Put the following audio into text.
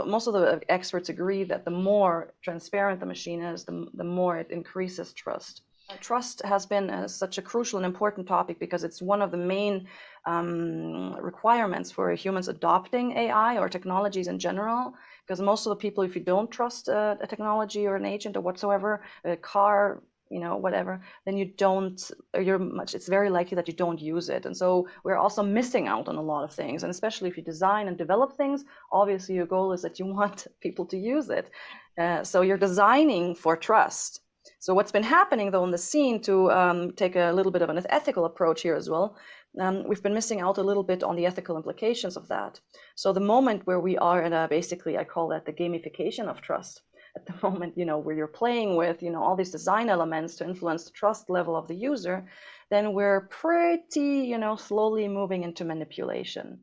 most of the experts agree that the more transparent the machine is, the more it increases trust. Trust has been such a crucial and important topic because it's one of the main requirements for humans adopting AI or technologies in general. Because most of the people, if you don't trust a technology or an agent or whatsoever, a car, whatever, then it's very likely that you don't use it. And so we're also missing out on a lot of things. And especially if you design and develop things, obviously your goal is that you want people to use it. So you're designing for trust. So what's been happening though in the scene, to take a little bit of an ethical approach here as well, we've been missing out a little bit on the ethical implications of that. So the moment where we are in basically, I call that the gamification of trust. At the moment, where you're playing with, all these design elements to influence the trust level of the user, then we're pretty, slowly moving into manipulation.